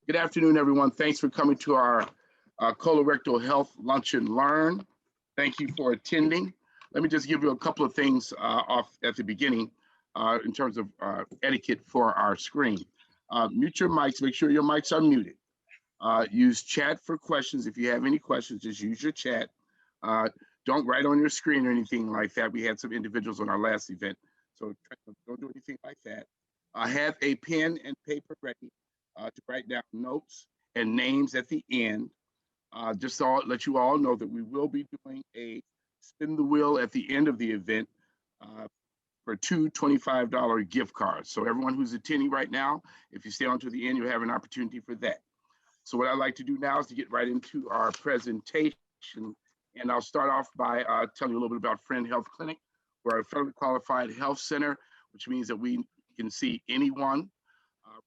Good afternoon, everyone. Thanks for coming to our colorectal health lunch and learn. Thank you for attending. Let me just give you a couple of things off at the beginning in terms of etiquette for our screen. Mute your mics, make sure your mics are muted. Use chat for questions. If you have any questions, just use your chat. Don't write on your screen or anything like that. We had some individuals on our last event, so don't do anything like that. Have a pen and paper ready to write down notes and names at the end. Just to let you all know that we will be doing a spin the wheel at the end of the event for two $25 gift cards. So everyone who's attending right now, if you stay on to the end, you'll have an opportunity for that. So what I'd like to do now is to get right into our presentation. And I'll start off by telling you a little bit about Friend Health Clinic. We're a federally qualified health center, which means that we can see anyone,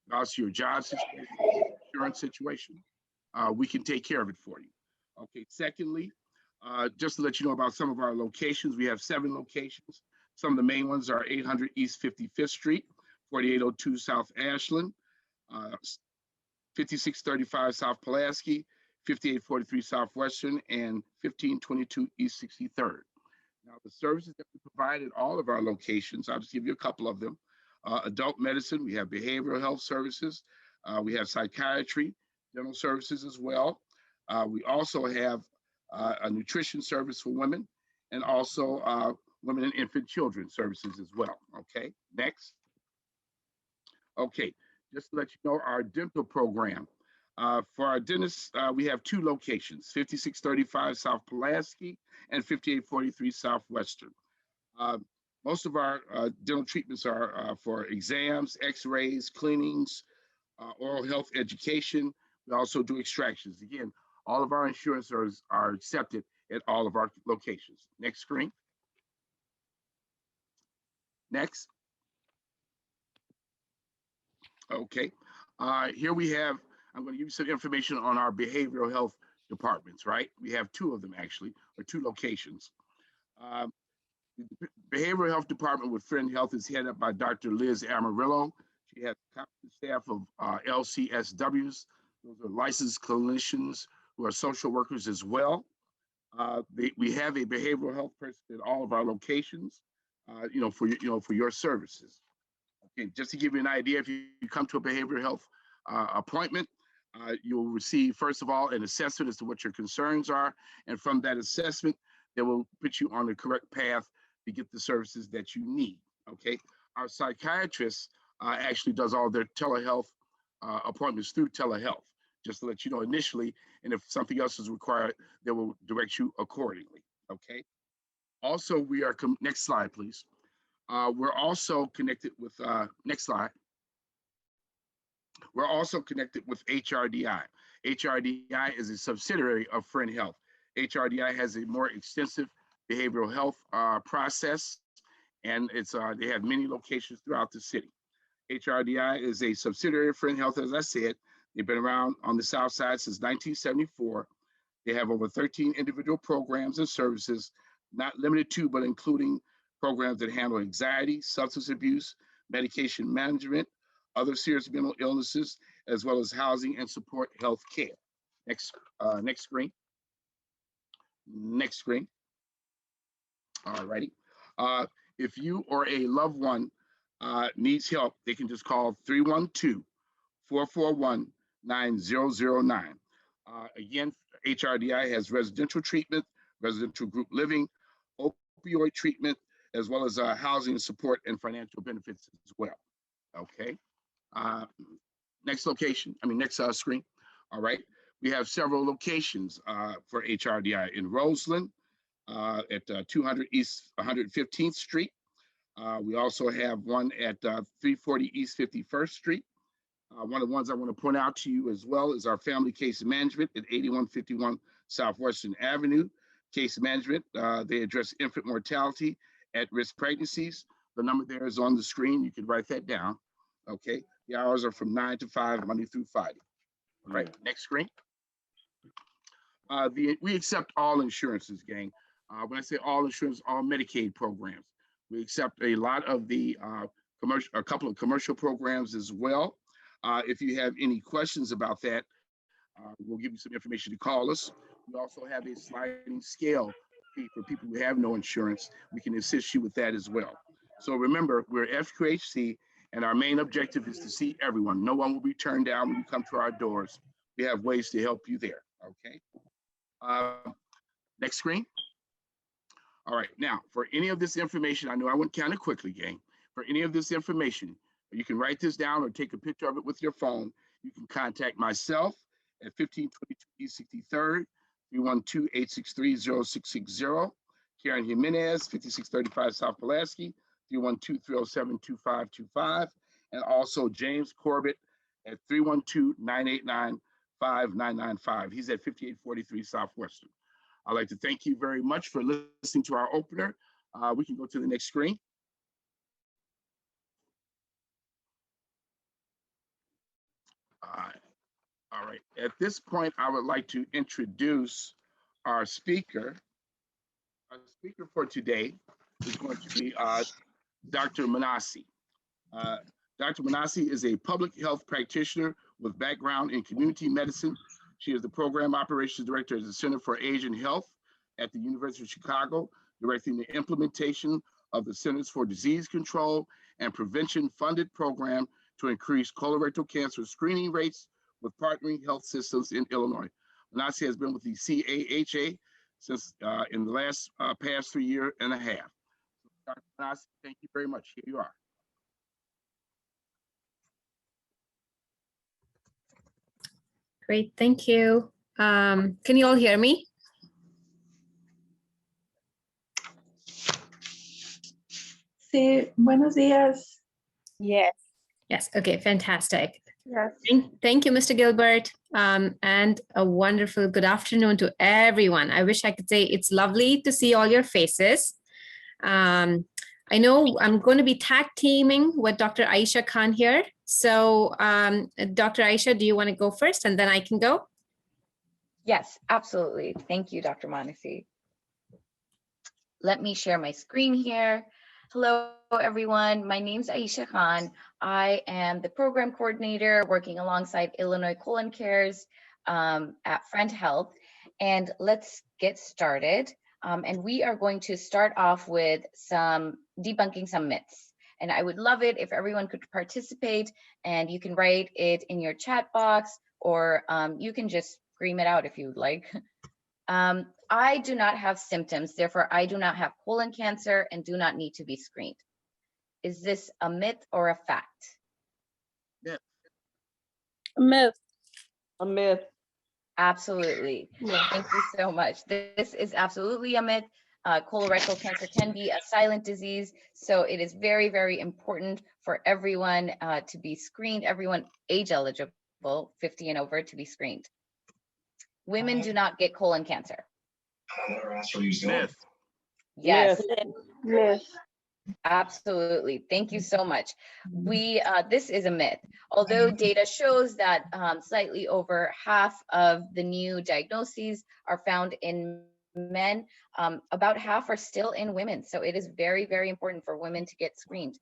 regardless of your job situation, insurance situation. We can take care of it for you. Okay, secondly, just to let you know about some of our locations, we have 7 locations. Some of the main ones are 800 East 55th Street, 4802 South Ashland, 5635 South Pulaski, 5843 Southwestern, and 1522 East 63rd. Now, the services that we provide at all of our locations, I'll just give you a couple of them. Adult medicine, we have behavioral health services, we have psychiatry, dental services as well. We also have a nutrition service for women, and also women and infant children services as well. Okay, next. Okay, just to let you know, our dental program. For our dentists, we have 2 locations, 5635 South Pulaski and 5843 Southwestern. Most of our dental treatments are for exams, x-rays, cleanings, oral health education. We also do extractions. Again, all of our insurances are accepted at all of our locations. Next screen. Next. Okay. Here we have, I'm going to give you some information on our behavioral health departments, right? We have 2 of them actually, or 2 locations. The behavioral health department with Friend Health is headed up by Dr. Liz Amarillo. She has a competent staff of LCSWs. Those are licensed clinicians who are social workers as well. We have a behavioral health person at all of our locations, for your services. Okay, just to give you an idea, if you come to a behavioral health appointment, you'll receive, first of all, an assessment as to what your concerns are. And from that assessment, they will put you on the correct path to get the services that you need. Okay. Our psychiatrist actually does all their telehealth appointments through telehealth, just to let you know initially. And if something else is required, they will direct you accordingly. Okay. Also, we are, next slide, please. We're also connected with, next slide. We're also connected with HRDI. HRDI is a subsidiary of Friend Health. HRDI has a more extensive behavioral health process, and they have many locations throughout the city. HRDI is a subsidiary of Friend Health, as I said. They've been around on the South Side since 1974. They have over 13 individual programs and services, not limited to, but including programs that handle anxiety, substance abuse, medication management, other serious mental illnesses, as well as housing and support health care. Next screen. Next screen. All righty. If you or a loved one needs help, they can just call 312-441-9009. Again, HRDI has residential treatment, residential group living, opioid treatment, as well as housing support and financial benefits as well. Okay. Next screen. All right. We have several locations for HRDI in Roseland at 200 East 115th Street. We also have one at 340 East 51st Street. One of the ones I want to point out to you as well is our family case management at 8151 Southwestern Avenue. Case management, they address infant mortality, at-risk pregnancies. The number there is on the screen. You can write that down. Okay. The hours are from 9 to 5, Monday through Friday. All right. Next screen. We accept all insurances, gang. When I say all insurance, all Medicaid programs. We accept a lot of the a couple of commercial programs as well. If you have any questions about that, we'll give you some information to call us. We also have a sliding scale fee for people who have no insurance. We can assist you with that as well. So remember, we're FQHC, and our main objective is to see everyone. No one will be turned down when you come to our doors. We have ways to help you there, okay? Next screen. All right, now, for any of this information, I know I went kind of quickly, gang. For any of this information, you can write this down or take a picture of it with your phone. You can contact myself at 1522 East 63rd, 312-863-0660. Karen Jimenez, 5635 South Pulaski, 312-307-2525. And also James Corbett at 312-989-5995. He's at 5843 Southwestern. I'd like to thank you very much for listening to our opener. We can go to the next screen. All right, at this point, I would like to introduce our speaker. Our speaker for today is going to be Dr. Manassi. Dr. Manassi is a public health practitioner with background in community medicine. She is the program operations director at the Center for Age and Health at the University of Chicago, directing the implementation of the Centers for Disease Control and Prevention funded program to increase colorectal cancer screening rates with partnering health systems in Illinois. Manassi has been with the CAHA since in the last past 3 years and a half. Dr. Manassi, thank you very much. Here you are. Great, thank you. Can you all hear me? Sí, buenos días. Yes. Yes, okay, fantastic. Yes. Thank you, Mr. Gilbert, and a wonderful good afternoon to everyone. I wish I could say it's lovely to see all your faces. I know I'm going to be tag teaming with Dr. Aisha Khan here. So Dr. Aisha, do you want to go first and then I can go? Yes, absolutely. Thank you, Dr. Manassi. Let me share my screen here. Hello, everyone. My name is Aisha Khan. I am the program coordinator working alongside Illinois Colon Cares at Friend Health. And let's get started. And we are going to start off with debunking some myths. And I would love it if everyone could participate, and you can write it in your chat box, or you can just scream it out if you would like. I do not have symptoms, therefore I do not have colon cancer and do not need to be screened. Is this a myth or a fact? Yeah. A myth. A myth. Absolutely. Yeah. Thank you so much. This is absolutely a myth. Colorectal cancer can be a silent disease, so it is very, very important for everyone to be screened, everyone age eligible, 50 and over, to be screened. Women do not get colon cancer. Myth. Yes. Myth. Absolutely. Thank you so much. This is a myth. Although data shows that slightly over half of the new diagnoses are found in men, about half are still in women. So it is very, very important for women to get screened.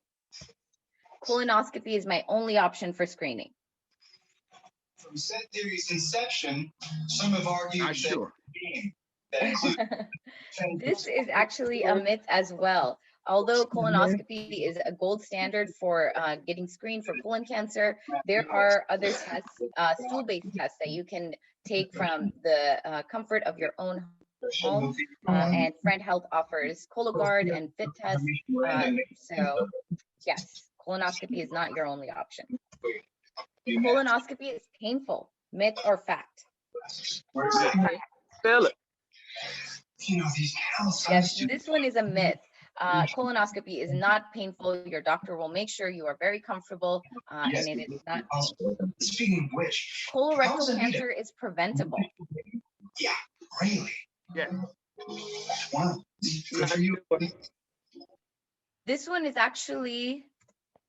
Colonoscopy is my only option for screening. From set theory's inception, some have argued Not sure. This is actually a myth as well. Although colonoscopy is a gold standard for getting screened for colon cancer, there are other tests, stool-based tests that you can take from the comfort of your own home. And Friend Health offers Cologuard and FIT tests. So yes, colonoscopy is not your only option. Colonoscopy is painful. Myth or fact? Spell it. Yes, this one is a myth. Colonoscopy is not painful. Your doctor will make sure you are very comfortable, and it is not painful. Speaking of which, Colorectal cancer is preventable. Yeah, really. Yeah. Wow. Good for you. This one is actually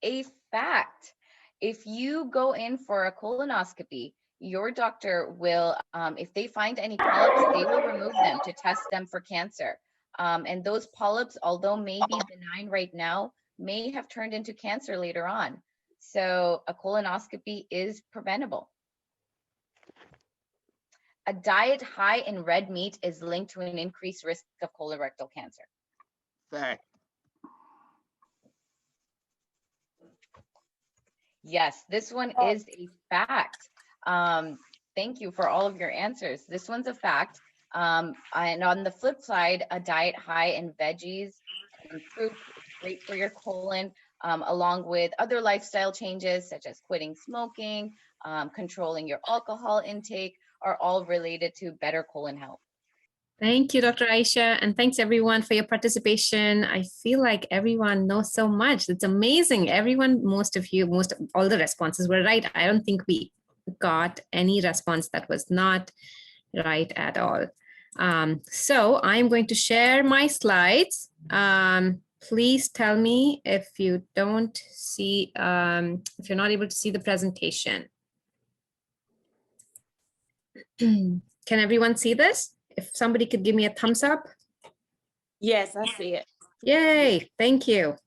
a fact. If you go in for a colonoscopy, your doctor will, if they find any polyps, they will remove them to test them for cancer. And those polyps, although may be benign right now, may have turned into cancer later on. So a colonoscopy is preventable. A diet high in red meat is linked to an increased risk of colorectal cancer. Fact. Yes, this one is a fact. Thank you for all of your answers. This one's a fact. And on the flip side, a diet high in veggies and fruit is great for your colon, along with other lifestyle changes such as quitting smoking, controlling your alcohol intake, are all related to better colon health. Thank you, Dr. Aisha, and thanks everyone for your participation. I feel like everyone knows so much. It's amazing. Everyone, all the responses were right. I don't think we got any response that was not right at all. So I'm going to share my slides. Please tell me if you don't see, if you're not able to see the presentation. Can everyone see this? If somebody could give me a thumbs up. Yes, I see it. Yay, thank you.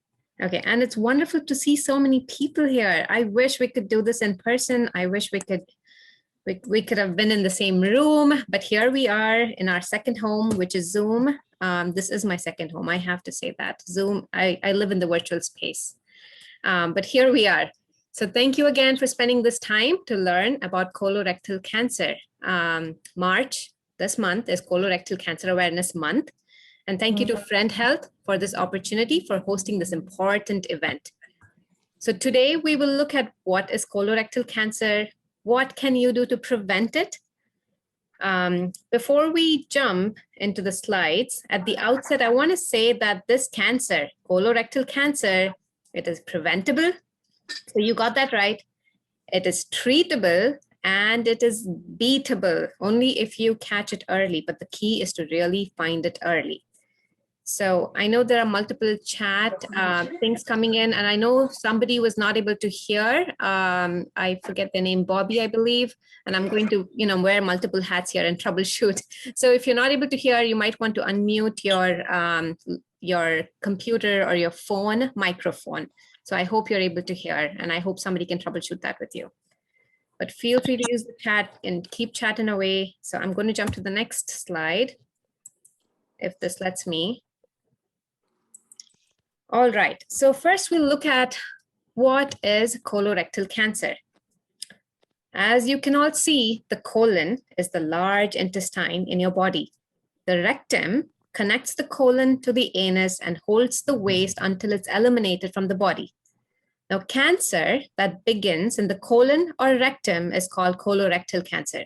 Okay, and it's wonderful to see so many people here. I wish we could do this in person. I wish we could have been in the same room, but here we are in our second home, which is Zoom. This is my second home, I have to say that. Zoom, I live in the virtual space, but here we are. So thank you again for spending this time to learn about colorectal cancer. March, this month, is Colorectal Cancer Awareness Month. And thank you to Friend Health for this opportunity for hosting this important event. So today we will look at what is colorectal cancer, what can you do to prevent it? Before we jump into the slides, at the outset, I want to say that this cancer, colorectal cancer, it is preventable. So you got that right. It is treatable and it is beatable only if you catch it early, but the key is to really find it early. So I know there are multiple chat things coming in, and I know somebody was not able to hear. I forget the name, Bobby, I believe, and I'm going to, wear multiple hats here and troubleshoot. So if you're not able to hear, you might want to unmute your computer or your phone microphone. So I hope you're able to hear, and I hope somebody can troubleshoot that with you. But feel free to use the chat and keep chatting away. So I'm going to jump to the next slide, if this lets me. All right, so first we'll look at what is colorectal cancer. As you can all see, the colon is the large intestine in your body. The rectum connects the colon to the anus and holds the waste until it's eliminated from the body. Now, cancer that begins in the colon or rectum is called colorectal cancer.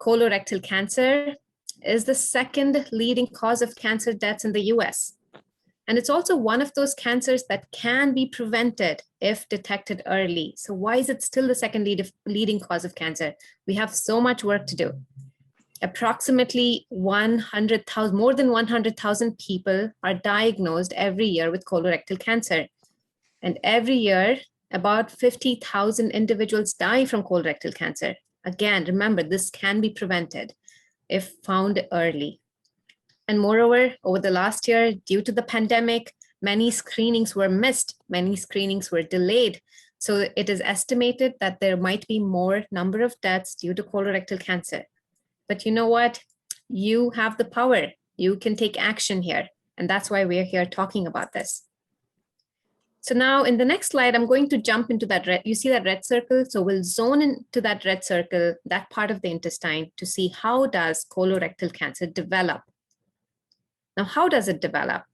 Colorectal cancer is the second leading cause of cancer deaths in the US. And it's also one of those cancers that can be prevented if detected early. So why is it still the second leading cause of cancer? We have so much work to do. Approximately 100,000, more than 100,000 people are diagnosed every year with colorectal cancer. And every year, about 50,000 individuals die from colorectal cancer. Again, remember, this can be prevented if found early. And moreover, over the last year, due to the pandemic, many screenings were missed, many screenings were delayed. So it is estimated that there might be more number of deaths due to colorectal cancer. But you know what? You have the power. You can take action here. And that's why we're here talking about this. So now in the next slide, I'm going to jump into that red, you see that red circle? So we'll zone into that red circle, that part of the intestine, to see how does colorectal cancer develop. Now, how does it develop?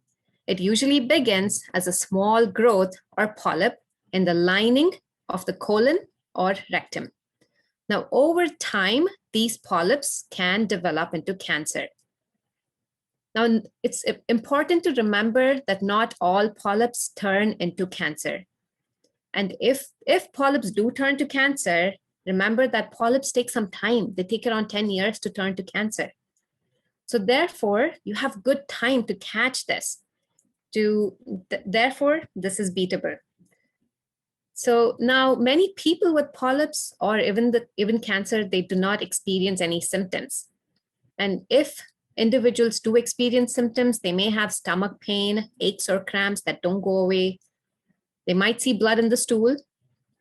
It usually begins as a small growth or polyp in the lining of the colon or rectum. Now, over time, these polyps can develop into cancer. Now, it's important to remember that not all polyps turn into cancer. And if polyps do turn to cancer, remember that polyps take some time. They take around 10 years to turn to cancer. So therefore, you have good time to catch this. Therefore, this is beatable. So now many people with polyps or even cancer, they do not experience any symptoms. And if individuals do experience symptoms, they may have stomach pain, aches or cramps that don't go away. They might see blood in the stool.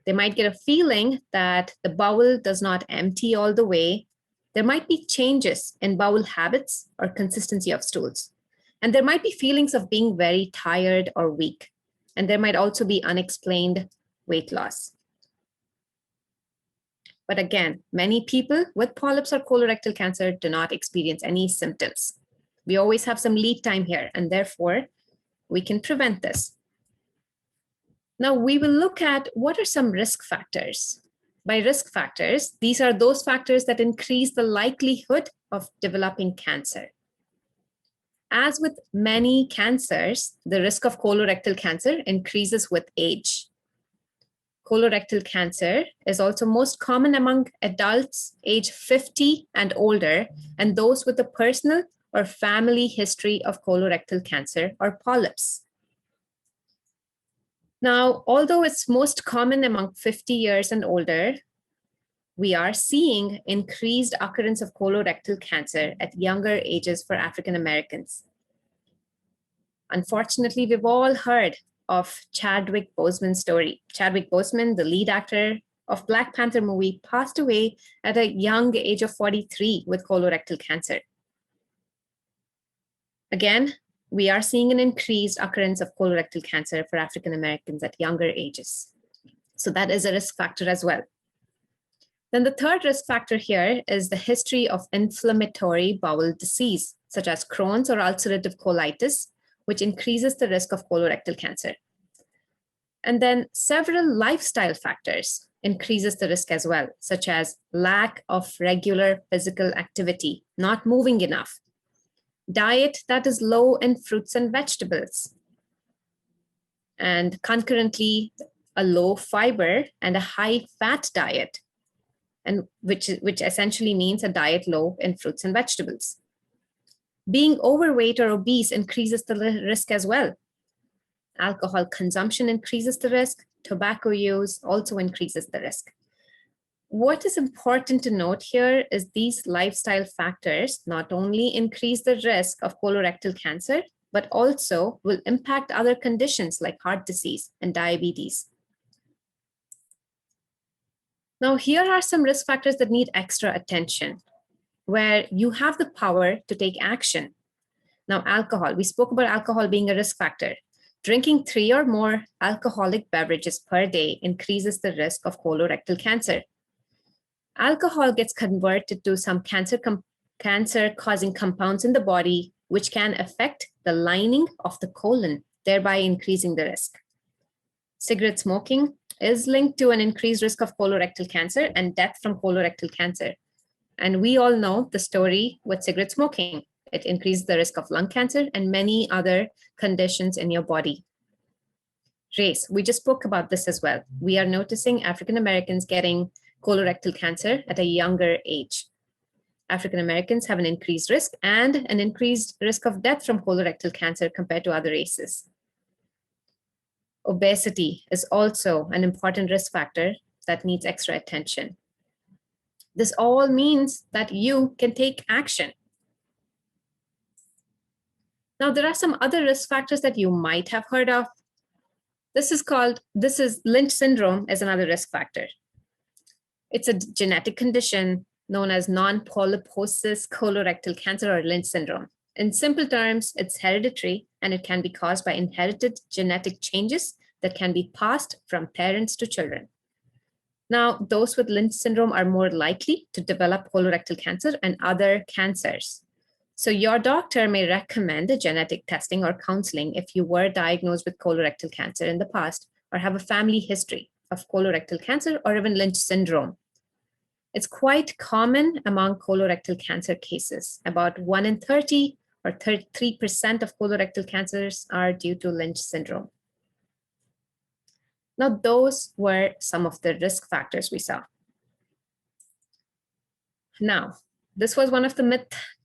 They might get a feeling that the bowel does not empty all the way. There might be changes in bowel habits or consistency of stools. And there might be feelings of being very tired or weak. And there might also be unexplained weight loss. But again, many people with polyps or colorectal cancer do not experience any symptoms. We always have some lead time here, and therefore we can prevent this. Now we will look at what are some risk factors. By risk factors, these are those factors that increase the likelihood of developing cancer. As with many cancers, the risk of colorectal cancer increases with age. Colorectal cancer is also most common among adults age 50 and older, and those with a personal or family history of colorectal cancer or polyps. Now, although it's most common among 50 years and older, we are seeing increased occurrence of colorectal cancer at younger ages for African Americans. Unfortunately, we've all heard of Chadwick Boseman's story. Chadwick Boseman, the lead actor of Black Panther movie, passed away at a young age of 43 with colorectal cancer. Again, we are seeing an increased occurrence of colorectal cancer for African Americans at younger ages. So that is a risk factor as well. Then the third risk factor here is the history of inflammatory bowel disease, such as Crohn's or ulcerative colitis, which increases the risk of colorectal cancer. And then several lifestyle factors increases the risk as well, such as lack of regular physical activity, not moving enough, diet that is low in fruits and vegetables, and concurrently a low fiber and a high fat diet, and which essentially means a diet low in fruits and vegetables. Being overweight or obese increases the risk as well. Alcohol consumption increases the risk. Tobacco use also increases the risk. What is important to note here is these lifestyle factors not only increase the risk of colorectal cancer, but also will impact other conditions like heart disease and diabetes. Now, here are some risk factors that need extra attention, where you have the power to take action. Now, alcohol, we spoke about alcohol being a risk factor. Drinking 3 or more alcoholic beverages per day increases the risk of colorectal cancer. Alcohol gets converted to some cancer-causing compounds in the body, which can affect the lining of the colon, thereby increasing the risk. Cigarette smoking is linked to an increased risk of colorectal cancer and death from colorectal cancer. And we all know the story with cigarette smoking. It increases the risk of lung cancer and many other conditions in your body. Race, we just spoke about this as well. We are noticing African Americans getting colorectal cancer at a younger age. African Americans have an increased risk and an increased risk of death from colorectal cancer compared to other races. Obesity is also an important risk factor that needs extra attention. This all means that you can take action. Now, there are some other risk factors that you might have heard of. This is Lynch syndrome is another risk factor. It's a genetic condition known as non-polyposis colorectal cancer or Lynch syndrome. In simple terms, it's hereditary and it can be caused by inherited genetic changes that can be passed from parents to children. Now, those with Lynch syndrome are more likely to develop colorectal cancer and other cancers. So your doctor may recommend a genetic testing or counseling if you were diagnosed with colorectal cancer in the past or have a family history of colorectal cancer or even Lynch syndrome. It's quite common among colorectal cancer cases. About 1 in 30 or 33% of colorectal cancers are due to Lynch syndrome. Now, those were some of the risk factors we saw. Now, this was one of the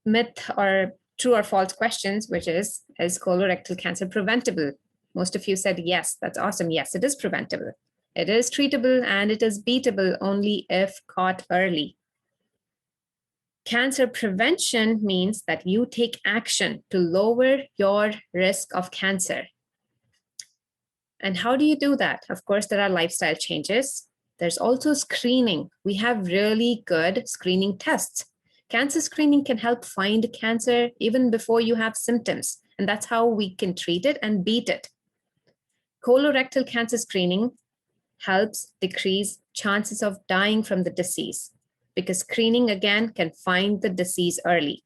myth or true or false questions, which is colorectal cancer preventable? Most of you said yes, that's awesome. Yes, it is preventable. It is treatable and it is beatable only if caught early. Cancer prevention means that you take action to lower your risk of cancer. And how do you do that? Of course, there are lifestyle changes. There's also screening. We have really good screening tests. Cancer screening can help find cancer even before you have symptoms, and that's how we can treat it and beat it. Colorectal cancer screening helps decrease chances of dying from the disease because screening again can find the disease early.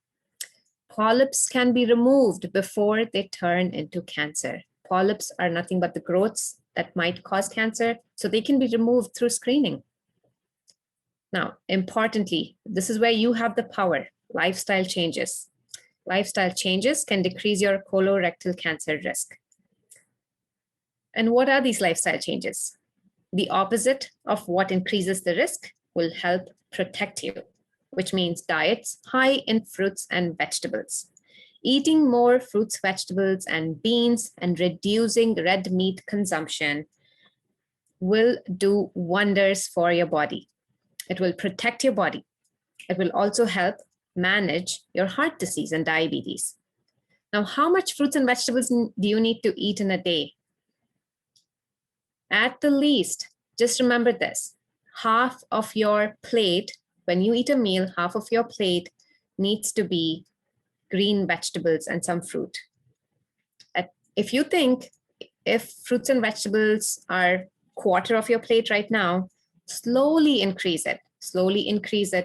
Polyps can be removed before they turn into cancer. Polyps are nothing but the growths that might cause cancer, so they can be removed through screening. Now, importantly, this is where you have the power, lifestyle changes. Lifestyle changes can decrease your colorectal cancer risk. And what are these lifestyle changes? The opposite of what increases the risk will help protect you, which means diets high in fruits and vegetables. Eating more fruits, vegetables, and beans and reducing red meat consumption will do wonders for your body. It will protect your body. It will also help manage your heart disease and diabetes. Now, how much fruits and vegetables do you need to eat in a day? At the least, just remember this, half of your plate, when you eat a meal, half of your plate needs to be green vegetables and some fruit. If you think if fruits and vegetables are quarter of your plate right now, slowly increase it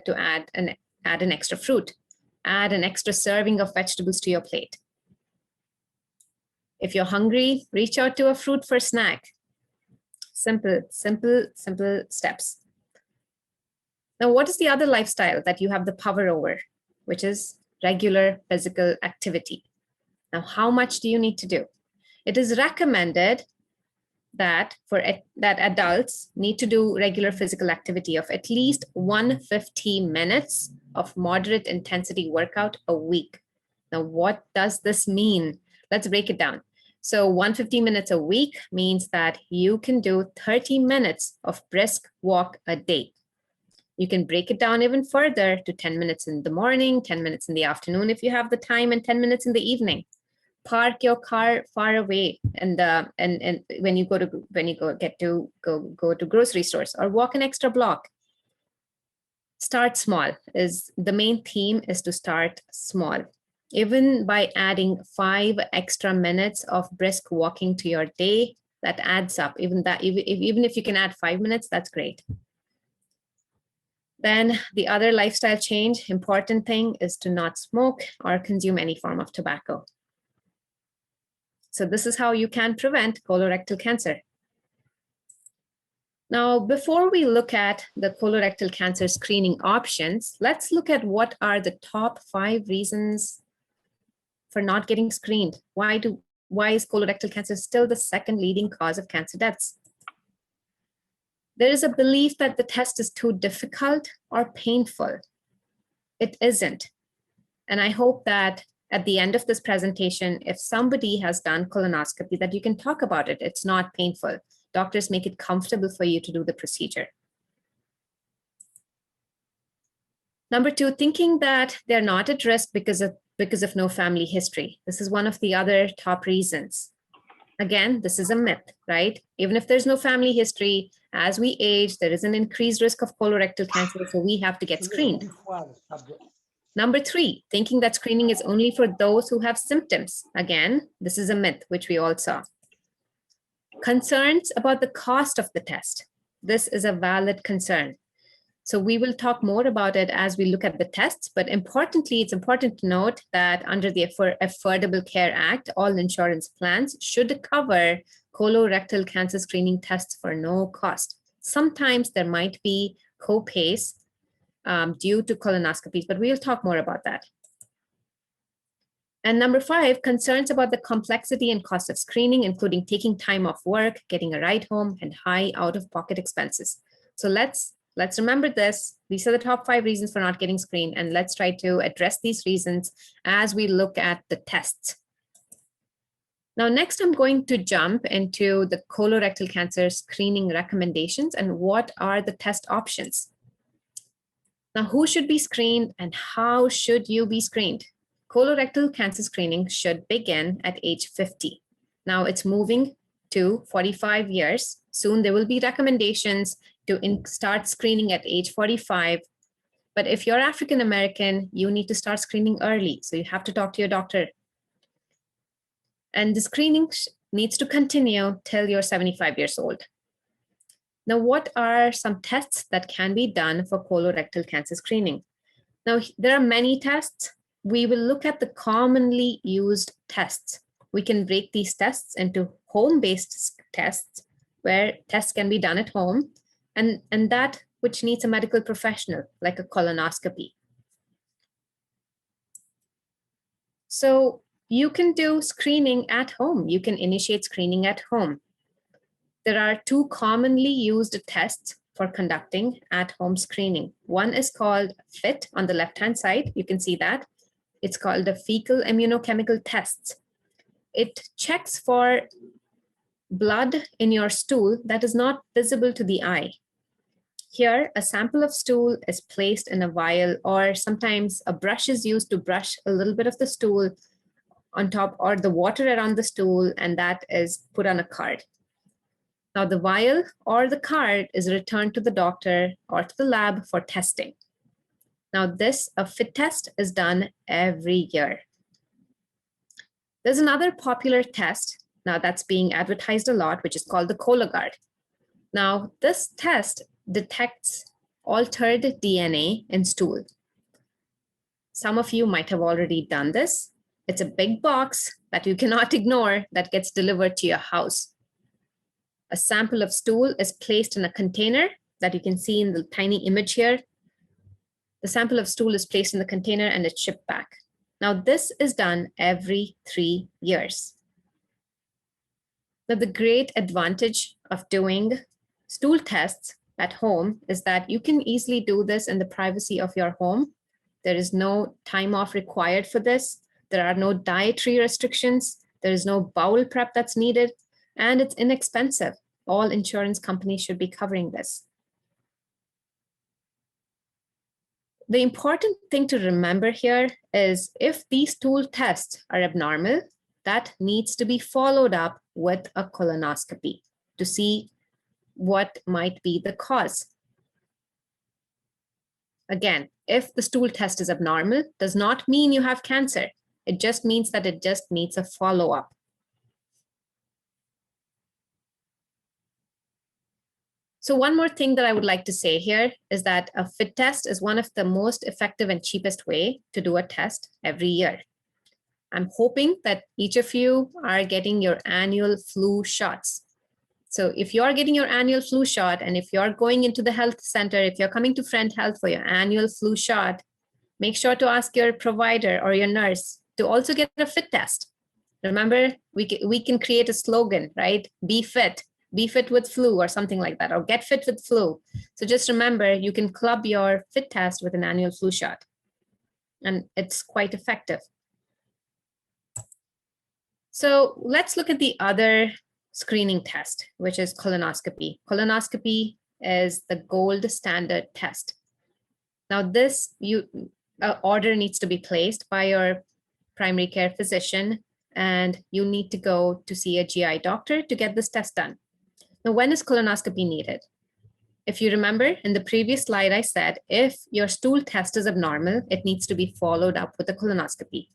to add an extra fruit, add an extra serving of vegetables to your plate. If you're hungry, reach out to a fruit for snack. Simple steps. Now, what is the other lifestyle that you have the power over, which is regular physical activity? Now, how much do you need to do? It is recommended that adults need to do regular physical activity of at least 150 minutes of moderate intensity workout a week. Now, what does this mean? Let's break it down. So 150 minutes a week means that you can do 30 minutes of brisk walk a day. You can break it down even further to 10 minutes in the morning, 10 minutes in the afternoon if you have the time, and 10 minutes in the evening. Park your car far away, and when you go to grocery stores, or walk an extra block. Start small. The main theme is to start small. Even by adding 5 extra minutes of brisk walking to your day, that adds up. Even if you can add 5 minutes, that's great. Then the other lifestyle change, important thing, is to not smoke or consume any form of tobacco. So this is how you can prevent colorectal cancer. Now, before we look at the colorectal cancer screening options, let's look at what are the top 5 reasons for not getting screened. Why is colorectal cancer still the second leading cause of cancer deaths? There is a belief that the test is too difficult or painful. It isn't. And I hope that at the end of this presentation, if somebody has done colonoscopy, that you can talk about it. It's not painful. Doctors make it comfortable for you to do the procedure. Number 2, thinking that they're not at risk because of no family history. This is one of the other top reasons. Again, this is a myth, right? Even if there's no family history, as we age, there is an increased risk of colorectal cancer, so we have to get screened. Number 3, thinking that screening is only for those who have symptoms. Again, this is a myth, which we all saw. Concerns about the cost of the test. This is a valid concern. So we will talk more about it as we look at the tests, but importantly, it's important to note that under the Affordable Care Act, all insurance plans should cover colorectal cancer screening tests for no cost. Sometimes there might be co-pays due to colonoscopies, but we'll talk more about that. And number 5, concerns about the complexity and cost of screening, including taking time off work, getting a ride home, and high out-of-pocket expenses. So let's remember this. These are the top 5 reasons for not getting screened, and let's try to address these reasons as we look at the tests. Now, next, I'm going to jump into the colorectal cancer screening recommendations and what are the test options. Now, who should be screened and how should you be screened? Colorectal cancer screening should begin at age 50. Now, it's moving to 45 years. Soon there will be recommendations to start screening at age 45. But if you're African American, you need to start screening early. So you have to talk to your doctor. And the screening needs to continue till you're 75 years old. Now, what are some tests that can be done for colorectal cancer screening? Now, there are many tests. We will look at the commonly used tests. We can break these tests into home-based tests, where tests can be done at home, and that which needs a medical professional, like a colonoscopy. So you can do screening at home. You can initiate screening at home. There are two commonly used tests for conducting at-home screening. One is called FIT on the left-hand side. You can see that. It's called the fecal immunochemical test. It checks for blood in your stool that is not visible to the eye. Here, a sample of stool is placed in a vial, or sometimes a brush is used to brush a little bit of the stool on top, or the water around the stool, and that is put on a card. Now, the vial or the card is returned to the doctor or to the lab for testing. Now, a FIT test is done every year. There's another popular test now that's being advertised a lot, which is called the Cologuard. Now, this test detects altered DNA in stool. Some of you might have already done this. It's a big box that you cannot ignore that gets delivered to your house. A sample of stool is placed in a container that you can see in the tiny image here. The sample of stool is placed in the container and it's shipped back. Now, this is done every 3 years. Now, the great advantage of doing stool tests at home is that you can easily do this in the privacy of your home. There is no time off required for this. There are no dietary restrictions. There is no bowel prep that's needed, and it's inexpensive. All insurance companies should be covering this. The important thing to remember here is if these stool tests are abnormal, that needs to be followed up with a colonoscopy to see what might be the cause. Again, if the stool test is abnormal, does not mean you have cancer. It just means that it just needs a follow-up. So one more thing that I would like to say here is that a FIT test is one of the most effective and cheapest way to do a test every year. I'm hoping that each of you are getting your annual flu shots. So if you're getting your annual flu shot, and if you're going into the health center, if you're coming to Friend Health for your annual flu shot, make sure to ask your provider or your nurse to also get a FIT test. Remember, we can create a slogan, right? Be fit with flu or something like that, or get fit with flu. So just remember, you can club your FIT test with an annual flu shot, and it's quite effective. So let's look at the other screening test, which is colonoscopy. Colonoscopy is the gold standard test. Now this order needs to be placed by your primary care physician, and you need to go to see a GI doctor to get this test done. Now, when is colonoscopy needed? If you remember in the previous slide, I said, if your stool test is abnormal, it needs to be followed up with a colonoscopy.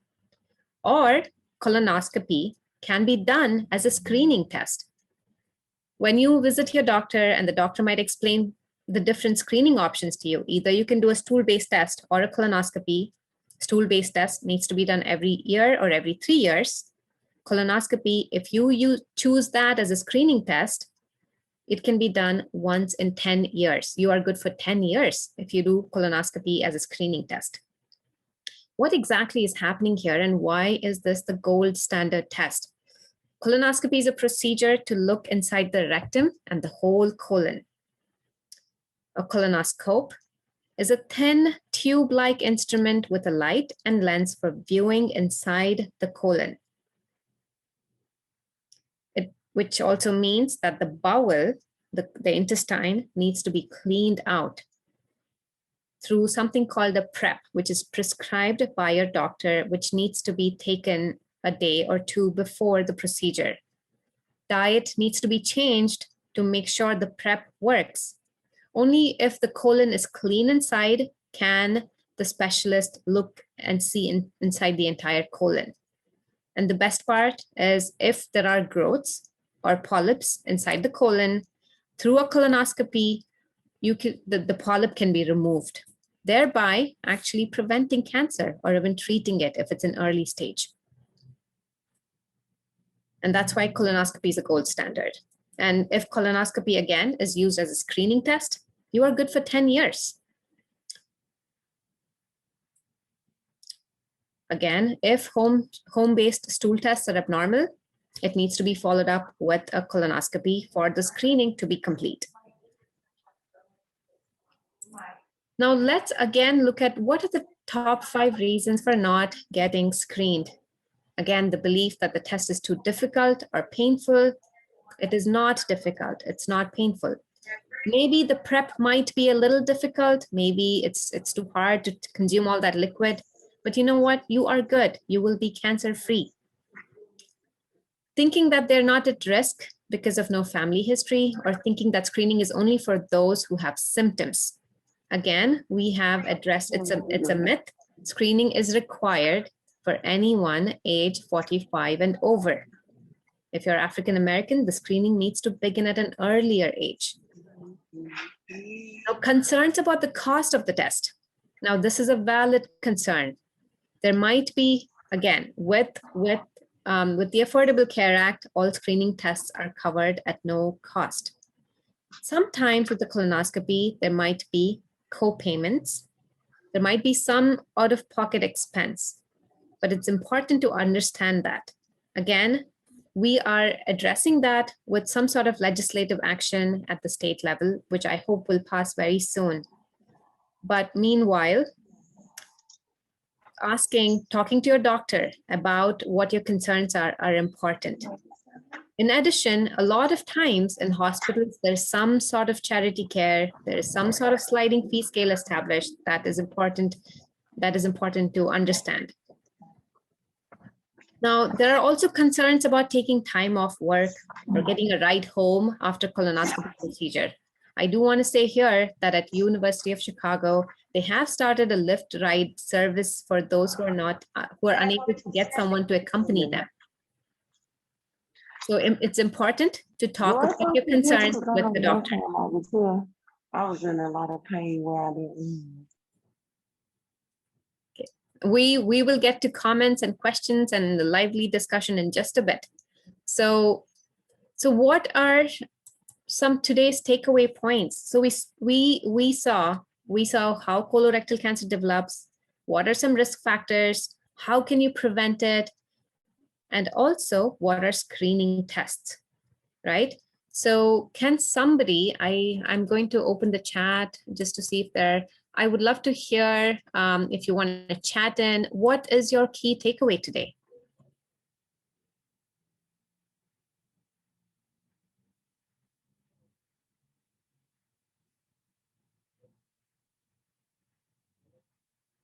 Or colonoscopy can be done as a screening test. When you visit your doctor, and the doctor might explain the different screening options to you, either you can do a stool-based test or a colonoscopy. Stool-based test needs to be done every year or every 3 years. Colonoscopy, if you choose that as a screening test, it can be done once in 10 years. You are good for 10 years if you do colonoscopy as a screening test. What exactly is happening here, and why is this the gold standard test? Colonoscopy is a procedure to look inside the rectum and the whole colon. A colonoscope is a thin tube-like instrument with a light and lens for viewing inside the colon. Which also means that the bowel, the intestine, needs to be cleaned out through something called a prep, which is prescribed by your doctor, which needs to be taken a day or two before the procedure. Diet needs to be changed to make sure the prep works. Only if the colon is clean inside can the specialist look and see inside the entire colon. And the best part is if there are growths or polyps inside the colon, through a colonoscopy, the polyp can be removed, thereby actually preventing cancer or even treating it if it's an early stage. And that's why colonoscopy is a gold standard. And if colonoscopy, again, is used as a screening test, you are good for 10 years. Again, if home-based stool tests are abnormal, it needs to be followed up with a colonoscopy for the screening to be complete. Now let's again look at what are the top 5 reasons for not getting screened. Again, the belief that the test is too difficult or painful. It is not difficult, it's not painful. Maybe the prep might be a little difficult. Maybe it's too hard to consume all that liquid, but you know what? You are good. You will be cancer-free. Thinking that they're not at risk because of no family history, or thinking that screening is only for those who have symptoms. Again, we have addressed, it's a myth. Screening is required for anyone age 45 and over. If you're African American, the screening needs to begin at an earlier age. Now, concerns about the cost of the test. Now, this is a valid concern. There might be, again, with the Affordable Care Act, all screening tests are covered at no cost. Sometimes with the colonoscopy, there might be co-payments. There might be some out-of-pocket expense, but it's important to understand that. Again, we are addressing that with some sort of legislative action at the state level, which I hope will pass very soon. But meanwhile, talking to your doctor about what your concerns are important. In addition, a lot of times in hospitals, there's some sort of charity care, there is some sort of sliding fee scale established that is important to understand. Now, there are also concerns about taking time off work or getting a ride home after colonoscopy procedure. I do want to say here that at University of Chicago, they have started a Lyft ride service for those who are unable to get someone to accompany them. So it's important to talk about your concerns with the doctor. I was in a lot of pain where I didn't. We will get to comments and questions and the lively discussion in just a bit. So what are some today's takeaway points? So we saw how colorectal cancer develops, what are some risk factors, how can you prevent it, and also what are screening tests, right? So can somebody, I'm going to open the chat just to see if I would love to hear if you want to chat in, what is your key takeaway today?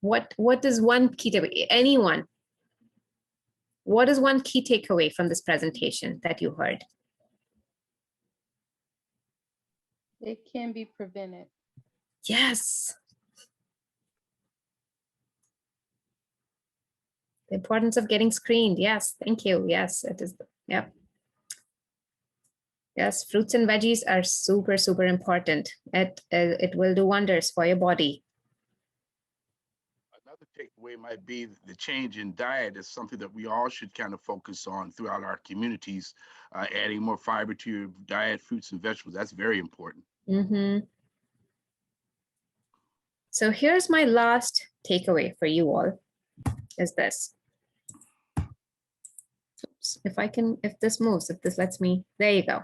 What is one key takeaway? Anyone? What is one key takeaway from this presentation that you heard? It can be prevented. Yes. The importance of getting screened. Yes, thank you. Yes, it is. Yep. Yes, fruits and veggies are super, super important. It will do wonders for your body. Another takeaway might be the change in diet is something that we all should kind of focus on throughout our communities. Adding more fiber to your diet, fruits and vegetables, that's very important. Mm-hmm. So here's my last takeaway for you all, is this. Oops, if this moves, if this lets me, there you go.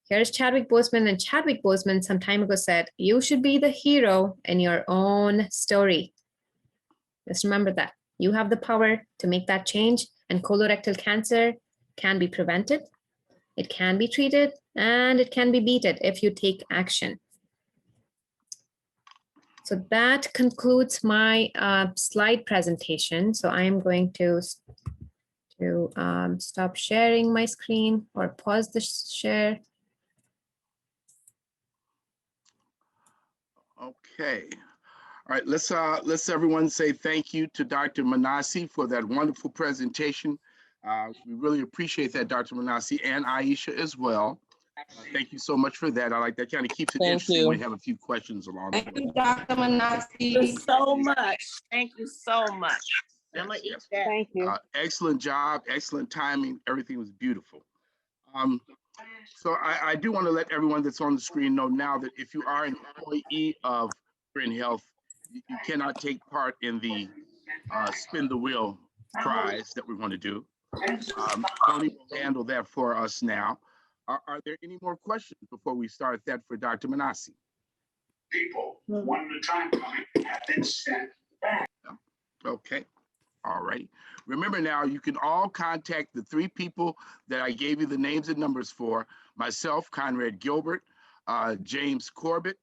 Here's Chadwick Boseman, and Chadwick Boseman some time ago said, you should be the hero in your own story. Just remember that. You have the power to make that change, and colorectal cancer can be prevented, it can be treated, and it can be beaten if you take action. So that concludes my slide presentation. So I am going to stop sharing my screen or pause the share. Okay. All right, let's everyone say thank you to Dr. Manasi for that wonderful presentation. We really appreciate that, Dr. Manasi, and Aisha as well. Thank you so much for that. I like that, kind of keeps it Thank interesting you. when we have a few questions along the Thank way. you, Dr. Thank you Manasi. so much. Thank you so much. I'm gonna Yes, eat yes. that. Thank you. Excellent job, excellent timing. Everything was beautiful. So I do want to let everyone that's on the screen know now that if you are an employee of Green Health, you cannot take part in the spin the wheel prize that we want to do. Tony will handle that for us now. Are there any more questions before we start that for Dr. Manasi? People, one at a time, have been sent back. Okay. All right. Remember now, you can all contact the three people that I gave you the names and numbers for, myself, Conrad Gilbert, James Corbett,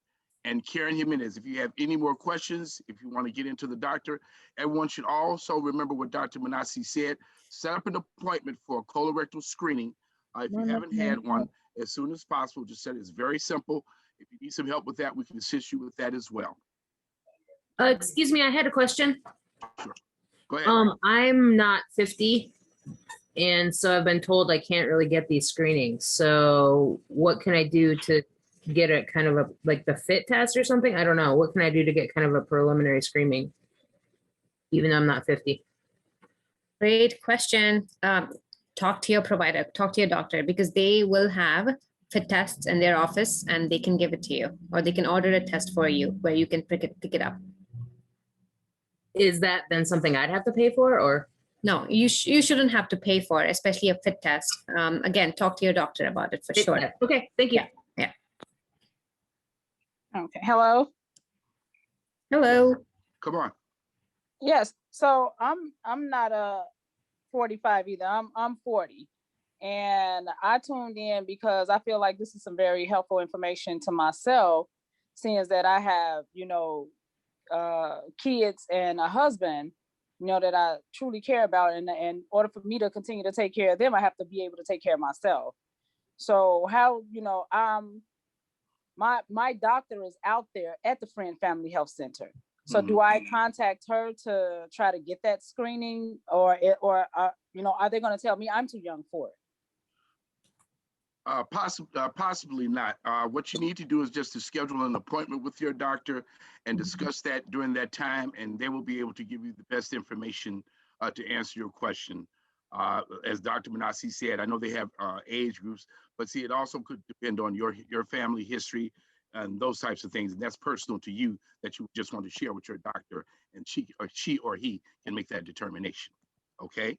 and Karen Jimenez. If you have any more questions, if you want to get into the doctor, everyone should also remember what Dr. Manasi said. Set up an appointment for a colorectal screening. If you haven't had one, as soon as possible, just said it's very simple. If you need some help with that, we can assist you with that as well. Excuse me, I had a question. Sure. Go ahead. I'm not 50, and so I've been told I can't really get these screenings. So what can I do to get a kind of a, like the fit test or something? I don't know. What can I do to get kind of a preliminary screening, even though I'm not 50? Great question. Talk to your provider, talk to your doctor, because they will have fit tests in their office and they can give it to you, or they can order a test for you where you can pick it up. Is that then something I'd have to pay for, or? No, you shouldn't have to pay for it, especially a fit test. Again, talk to your doctor about it for sure. Okay, thank you. Yeah. Okay, hello. Hello. Come on. Yes, so I'm not 45 either. I'm 40. And I tuned in because I feel like this is some very helpful information to myself, seeing as that I have, kids and a husband, that I truly care about. And in order for me to continue to take care of them, I have to be able to take care of myself. So how, my doctor is out there at the Friend Family Health Center. So do I contact her to try to get that screening, or are they going to tell me I'm too young for it? Possibly not. What you need to do is just to schedule an appointment with your doctor and discuss that during that time, and they will be able to give you the best information to answer your question. As Dr. Manasi said, I know they have age groups, but see, it also could depend on your family history and those types of things, and that's personal to you that you just want to share with your doctor, and she or he can make that determination. Okay.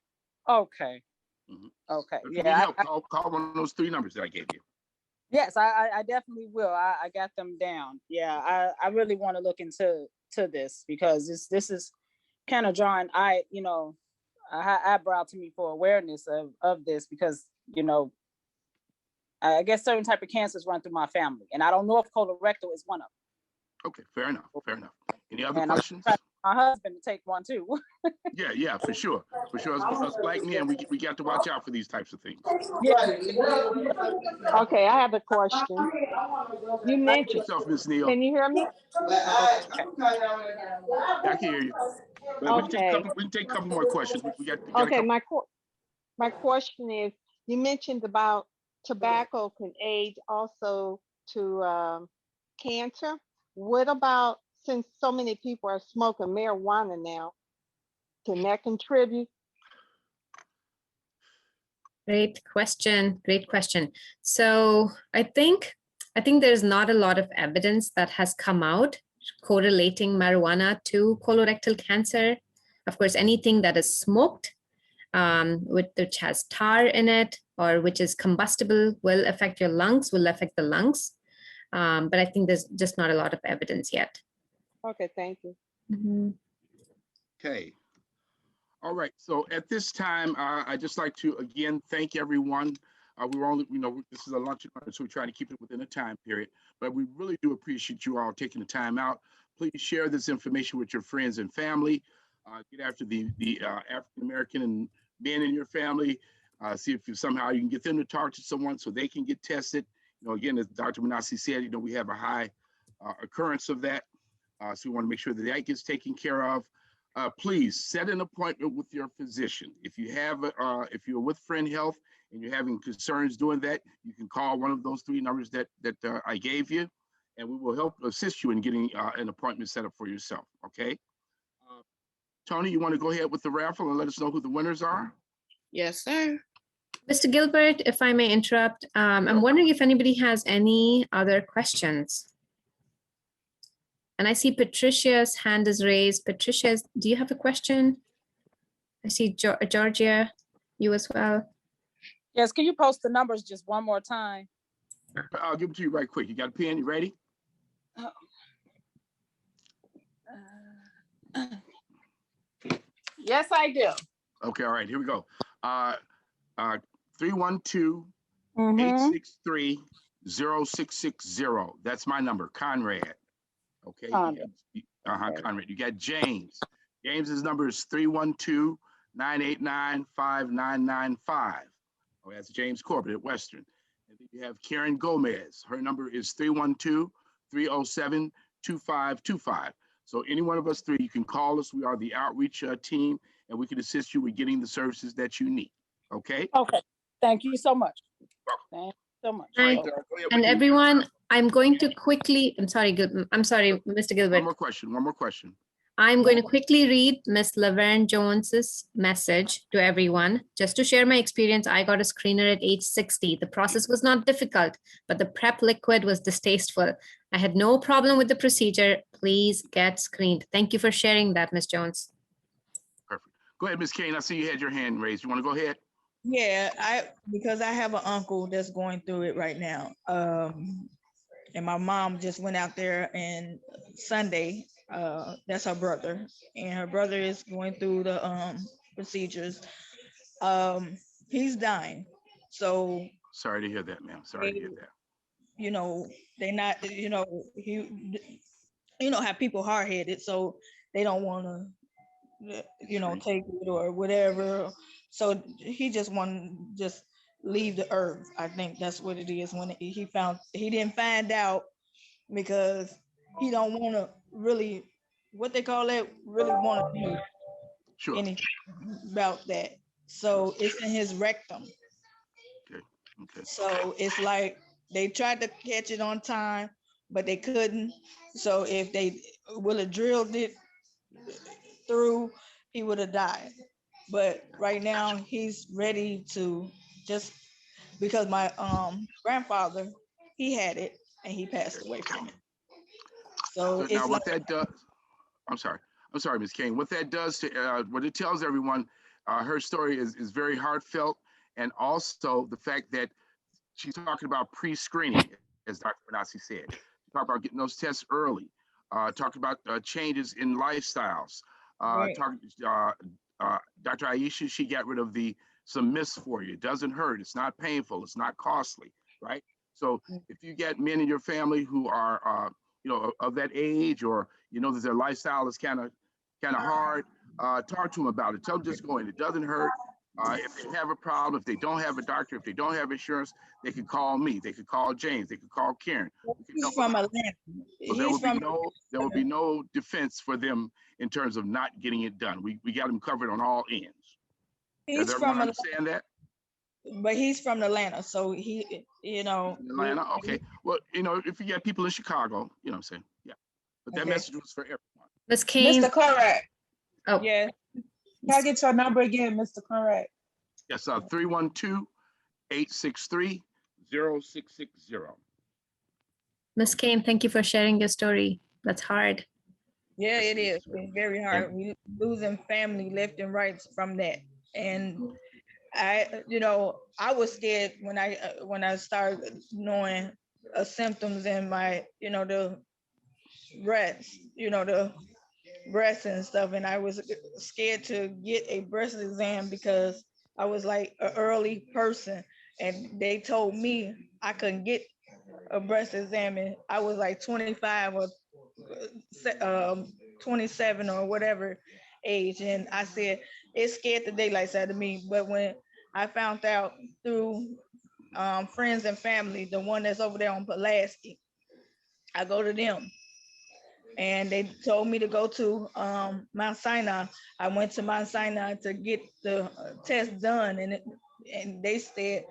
Okay. Mhm. Okay. If you need Yeah. help, call one of those 3 numbers that I gave you. Yes, I definitely will. I got them down. Yeah, I really want to look into this, because this is kind of drawing eyebrow to me for awareness of this, because I guess certain type of cancers run through my family, and I don't know if colorectal is one of them. Okay, fair enough. Fair enough. Any other And questions? my husband to take one too. Yeah, for sure. For sure. Us black men, we got to watch out for these types of things. Okay, I have a question. You mentioned, Yourself, Miss Neal. can you hear me? I can hear you. But Okay. we can take a couple more questions. We got a Okay, couple. my question is, you mentioned about tobacco can aid also to cancer. What about, since so many people are smoking marijuana now, can that contribute? Great question. Great question. So I think there's not a lot of evidence that has come out correlating marijuana to colorectal cancer. Of course, anything that is smoked, which has tar in it or which is combustible, will affect your lungs, will affect the lungs. But I think there's just not a lot of evidence yet. Okay, thank you. Mm-hmm. Okay. All right. So at this time, I'd just like to again thank everyone. We were only, this is a lunch and learn, so we're trying to keep it within a time period. But we really do appreciate you all taking the time out. Please share this information with your friends and family. Get after the African American and men in your family. See if somehow you can get them to talk to someone so they can get tested. Again, as Dr. Manasi said, we have a high occurrence of that. So we want to make sure that that gets taken care of. Please set an appointment with your physician. If you have, if you're with Friend Health and you're having concerns doing that, you can call one of those 3 numbers that I gave you, and we will help assist you in getting an appointment set up for yourself. Okay. Tony, you want to go ahead with the raffle and let us know who the winners are? Yes, sir. Mr. Gilbert, if I may interrupt, I'm wondering if anybody has any other questions. And I see Patricia's hand is raised. Patricia, do you have a question? I see Georgia, you as well. Yes, can you post the numbers just one more time? I'll give it to you right quick. You got a pen? You ready? Yes, I do. Okay, all right, here we go. 312-863-0660. That's my number, Conrad. Okay. Conrad. Conrad. You got James. James's number is 312-989-5995. Oh, that's James Corbett at Western. And then you have Karen Gomez. Her number is 312-307-2525. So any one of us 3, you can call us. We are the outreach team, and we can assist you with getting the services that you need. Okay. Okay. Thank you so much. Thank you so much. Right. And everyone, I'm going to quickly, I'm sorry, Mr. Gilbert. One more question. I'm going to quickly read Miss Laverne Jones's message to everyone. Just to share my experience, I got a screener at age 60. The process was not difficult, but the PrEP liquid was distasteful. I had no problem with the procedure. Please get screened. Thank you for sharing that, Miss Jones. Perfect. Go ahead, Miss Kane. I see you had your hand raised. You want to go ahead? Yeah, because I have an uncle that's going through it right now. And my mom just went out there and Sunday, that's her brother, and her brother is going through the procedures. He's dying. So sorry to hear that, ma'am. Sorry to hear that. You know, they're not, you know, how people hard-headed, so they don't want to, you know, take it or whatever. So he just want to just leave the earth. I think that's what it is. When he didn't find out because he don't want to really, what they call it, really want to do anything about that. So it's in his rectum. Okay. So it's like they tried to catch it on time, but they couldn't. So if they would have drilled it through, he would have died. But right now he's ready to just, because my grandfather, he had it and he passed away from it. So now what that does, I'm sorry, Ms. Kane. What that does to, what it tells everyone, her story is very heartfelt, and also the fact that she's talking about pre-screening, as Dr. Benassi said. She talked about getting those tests early, talked about changes in lifestyles. Dr. Aisha, she got rid of some myths for you. It doesn't hurt. It's not painful. It's not costly, right? So if you get men in your family who are, you know, of that age, or you know that their lifestyle is kind of hard, talk to them about it. Tell them just go in. It doesn't hurt. If they have a problem, if they don't have a doctor, if they don't have insurance, they can call me. They could call James. They could call Karen. He's from Atlanta. There will be no defense for them in terms of not getting it done. We got them covered on all ends. He's Does from everyone understand that? But he's from Atlanta, so he, you know. Atlanta, okay. Well, you know, if you got people in Chicago, you know what I'm saying? Yeah. But that message was for everyone. Ms. Kane. Mr. Conrad. Oh. Yeah. Can I get your number again, Mr. Conrad? Yes, 312-863-0660. Ms. Kane, thank you for sharing your story. That's hard. Yeah, it is. It's very hard. We losing family left and right from that. And I was scared when I started knowing symptoms in my, the breasts, the breasts and stuff. And I was scared to get a breast exam because I was like an early person, and they told me I couldn't get a breast exam. And I was like 25 or 27 or whatever age. And I said, it scared the daylights out of me. But when I found out through friends and family, the one that's over there on Pulaski, I go to them. And they told me to go to Mount Sinai. I went to Mount Sinai to get the test done, and they said,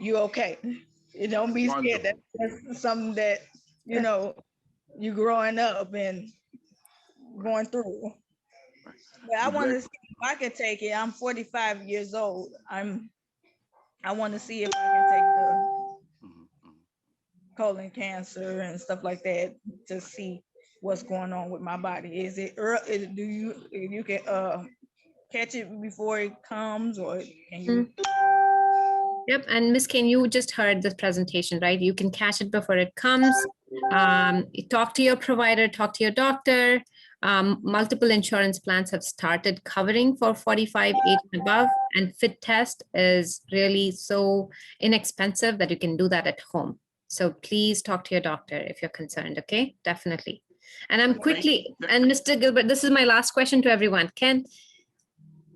"You okay? You don't be scared. That's something that you growing up and going through." But I want to see if I can take it. I'm 45 years old. I want to see if I can take the colon cancer and stuff like that to see what's going on with my body. Is it early? Do you can catch it before it comes, or can you? Yep, and Ms. Kane, you just heard this presentation, right? You can catch it before it comes. Talk to your provider, talk to your doctor. Multiple insurance plans have started covering for 45, 8 and above, and FIT test is really so inexpensive that you can do that at home. So please talk to your doctor if you're concerned, okay? Definitely. And I'm quickly, and Mr. Gilbert, this is my last question to everyone. Ken,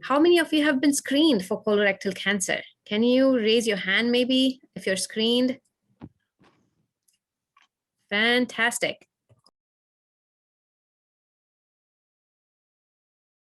how many of you have been screened for colorectal cancer? Can you raise your hand maybe if you're screened? Fantastic.